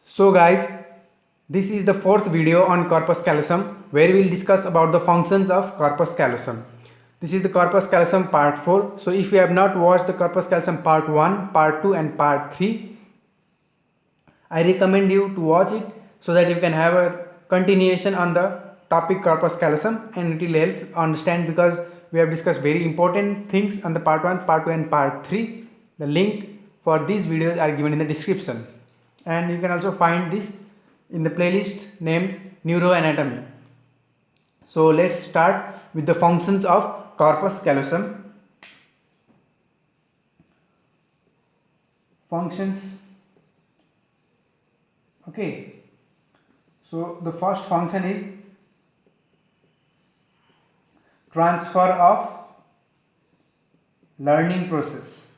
So guys, this is the fourth video on corpus callosum where we will discuss about the functions of corpus callosum. This is the corpus callosum part 4. So if you have not watched the corpus callosum part 1, part 2 and part 3, I recommend you to watch it so that you can have a continuation on the topic corpus callosum, and it will help understand because we have discussed very important things on the part 1, part 2 and part 3. The link for these videos are given in the description, and you can also find this in the playlist named neuroanatomy. So let's start with the functions of corpus callosum. Functions. Okay, so the first function is transfer of learning process.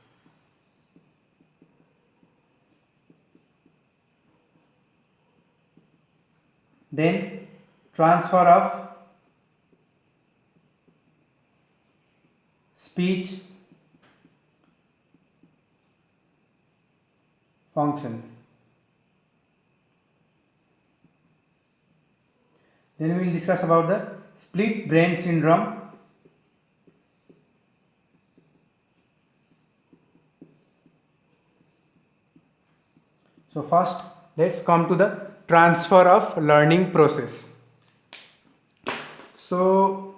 Then transfer of speech function. Then we will discuss about the split brain syndrome. So first let's come to the transfer of learning process. So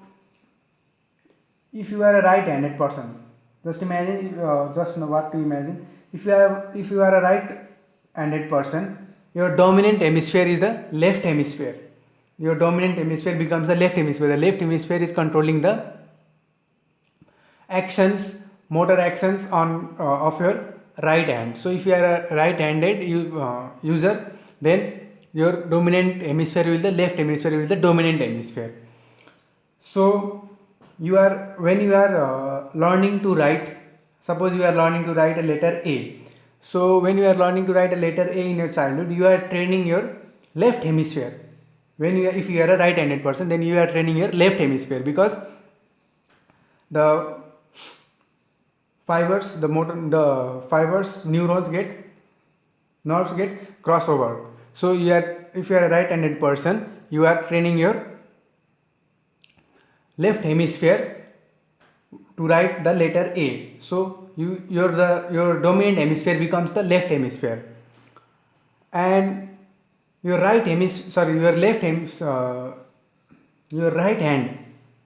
if you are a right-handed person, just imagine, just know what to imagine. If you are a right-handed person, your dominant hemisphere is the left hemisphere. Your dominant hemisphere becomes the left hemisphere. The left hemisphere is controlling the actions, motor actions on of your right hand. So if you are a right-handed user, then your dominant hemisphere will the left hemisphere will the dominant hemisphere. So when you are learning to write, suppose you are learning to write a letter A. So when you are learning to write a letter A in your childhood, you are training your left hemisphere. If you are a right-handed person, then you are training your left hemisphere because the fibers, neurons nerves get crossover. So if you are a right-handed person, you are training your left hemisphere to write the letter A. So your dominant hemisphere becomes the left hemisphere, and your your right hand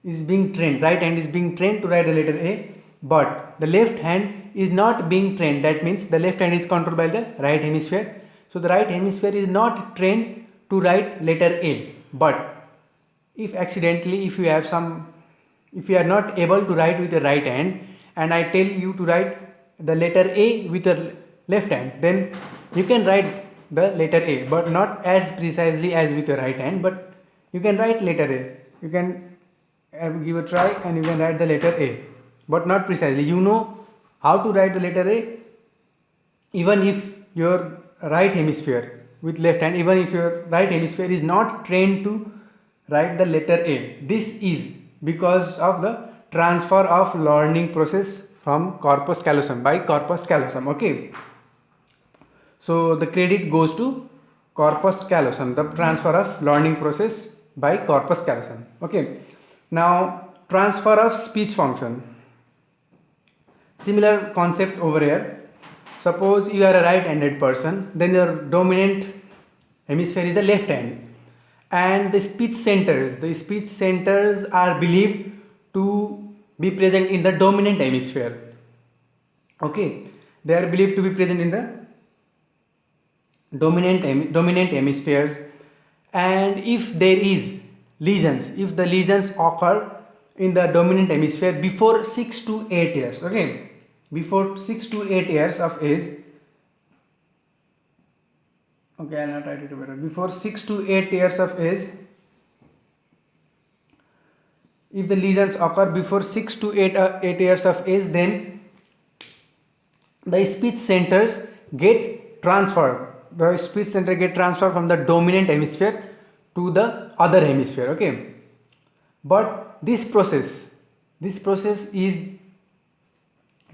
is being trained. Right hand is being trained to write the letter A, but the left hand is not being trained. That means the left hand is controlled by the right hemisphere. So the right hemisphere is not trained to write letter A. But if accidentally, if you are not able to write with the right hand, and I tell you to write the letter A with the left hand, then you can write the letter A, but not as precisely as with your right hand, but you can write letter A. You can give a try and you can write the letter A, but not precisely. You know how to write the letter A even if your right hemisphere with left hand, even if your right hemisphere is not trained to write the letter A. This is because of the transfer of learning process from corpus callosum by corpus callosum. Okay, so the credit goes to corpus callosum, the transfer of learning process by corpus callosum. Okay, now transfer of speech function. Similar concept over here. Suppose you are a right-handed person, then your dominant hemisphere is the left hand, and the speech centers are believed to be present in the dominant hemisphere. Okay, they are believed to be present in the dominant hemispheres, and if there is lesions, if the lesions occur in the dominant hemisphere before 6 to 8 years, okay, before 6 to 8 years of age, okay, I'll not write it better, before 6 to 8 years of age, if the lesions occur before 6 to 8 years of age, then the speech centers get transferred. The speech center get transferred from the dominant hemisphere to the other hemisphere. Okay, but this process is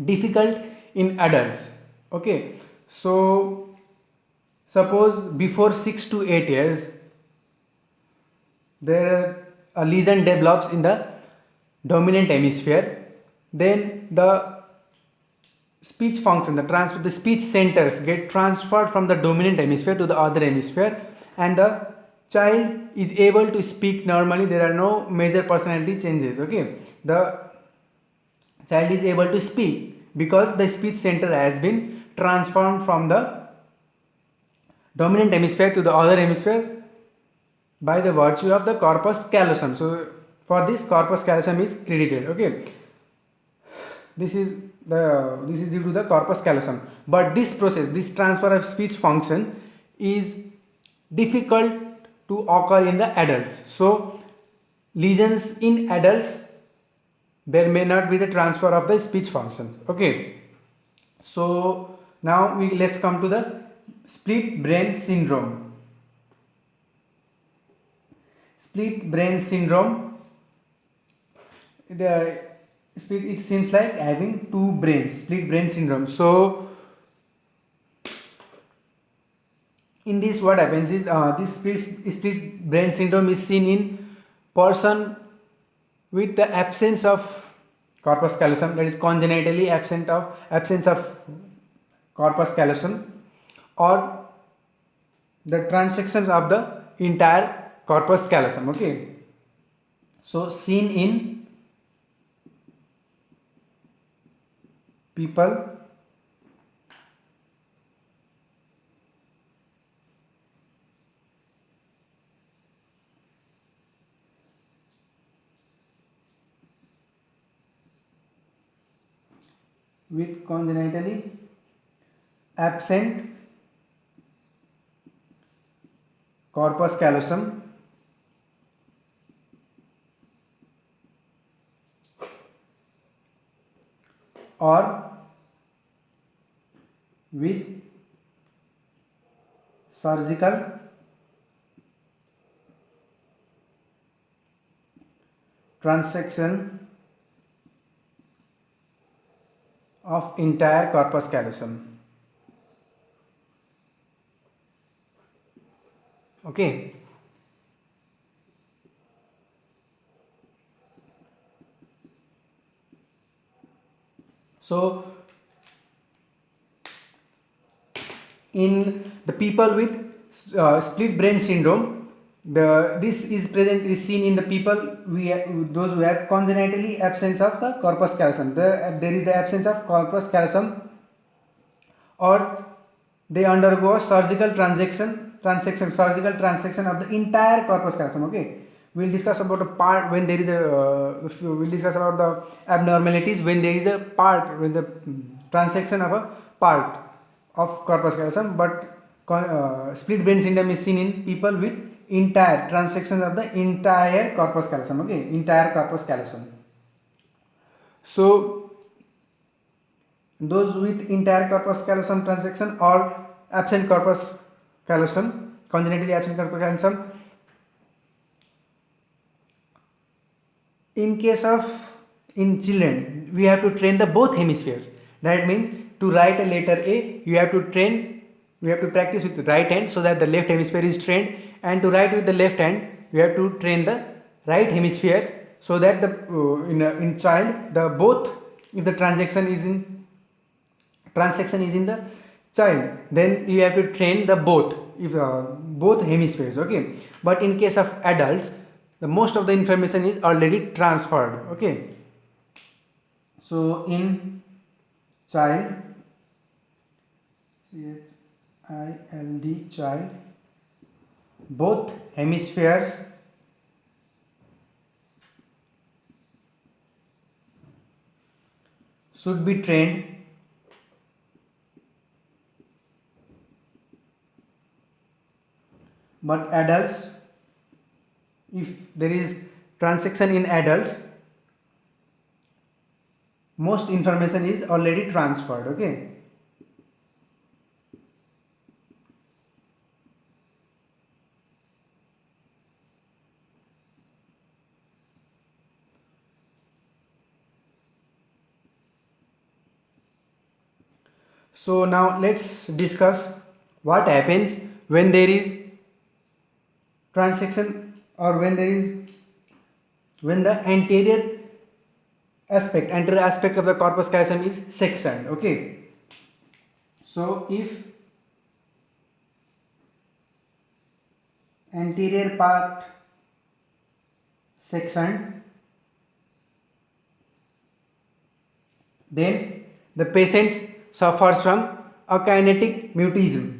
difficult in adults. Okay, so suppose before 6 to 8 years there a lesion develops in the dominant hemisphere, then the speech function, the speech centers get transferred from the dominant hemisphere to the other hemisphere, and the child is able to speak normally. There are no major personality changes. Okay, the child is able to speak because the speech center has been transformed from the dominant hemisphere to the other hemisphere by the virtue of the corpus callosum. So for this, corpus callosum is credited. Okay, this is due to the corpus callosum. But this process, this transfer of speech function, is difficult to occur in the adults. So lesions in adults, there may not be the transfer of the speech function. Okay, so now let's come to the split brain syndrome. Split brain syndrome, it seems like having two brains, split brain syndrome. So in this, what happens is this split brain syndrome is seen in person with the absence of corpus callosum, that is congenitally absence of corpus callosum, or the transections of the entire corpus callosum. Okay, so seen in people with congenitally absent corpus callosum or with surgical transection of entire corpus callosum. Okay, so in the people with split brain syndrome, this is seen in the people those who have congenitally absence of the corpus callosum. There is the absence of corpus callosum, or they undergo surgical transection of the entire corpus callosum. Okay, we'll discuss about the part when there is we'll discuss about the abnormalities when there is a part, when the transection of a part of corpus callosum. But split brain syndrome is seen in people with entire transections of the entire corpus callosum. Okay, entire corpus callosum. So those with entire corpus callosum transection or absent corpus callosum, congenitally absent corpus callosum, in case of in children, we have to train the both hemispheres. That means to write a letter A, we have to practice with the right hand so that the left hemisphere is trained, and to write with the left hand, we have to train the right hemisphere so that the in child, the both, if the transection is in the child, then you have to train the both, if both hemispheres. Okay, but in case of adults, the most of the information is already transferred. Okay, so in child, child, both hemispheres should be trained but adults, if there is transection in adults, most information is already transferred. Okay, so now let's discuss what happens when there is transection, or when the anterior aspect of the corpus callosum is sectioned. Okay, so if anterior part sectioned, then the patient suffers from akinetic mutism.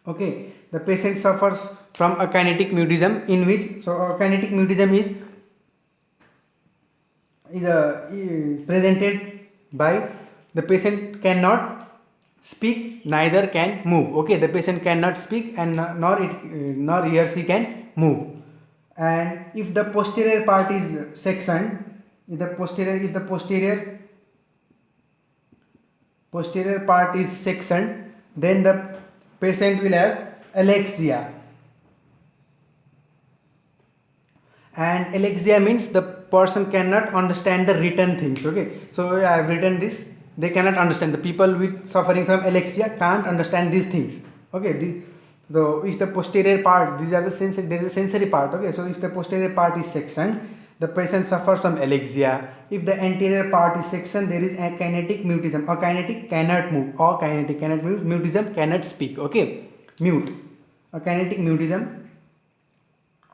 Okay, the patient suffers from akinetic mutism, in which, so akinetic mutism is presented by the patient cannot speak, neither can move. Okay, the patient cannot speak, and nor he or she can move. And if the posterior part is sectioned, if the posterior part is sectioned, then the patient will have alexia. And alexia means the person cannot understand the written things. Okay, so I have written this, they cannot understand, the people with suffering from alexia can't understand these things. Okay, if the posterior part, these are the sensory, there is a sensory part. Okay, so if the posterior part is sectioned, the patient suffers from alexia. If the anterior part is sectioned, there is akinetic mutism. Akinetic cannot move, or kinetic cannot move, mutism cannot speak. Okay, mute, akinetic mutism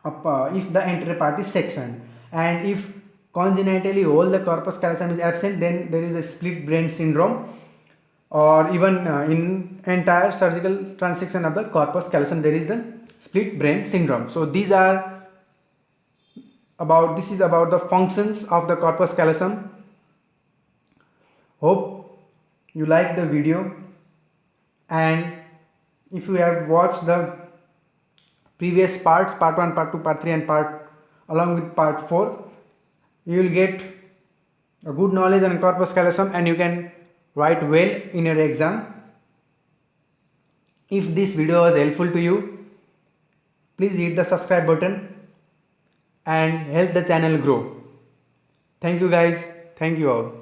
if the anterior part is sectioned. And if congenitally all the corpus callosum is absent, then there is a split brain syndrome, or even in entire surgical transection of the corpus callosum there is the split brain syndrome. So this is about the functions of the corpus callosum. Hope you like the video, and if you have watched the previous parts, part 1, part 2, part 3 and along with part 4, you will get a good knowledge on corpus callosum, and you can write well in your exam. If this video was helpful to you, please hit the subscribe button and help the channel grow. Thank you guys. Thank you all.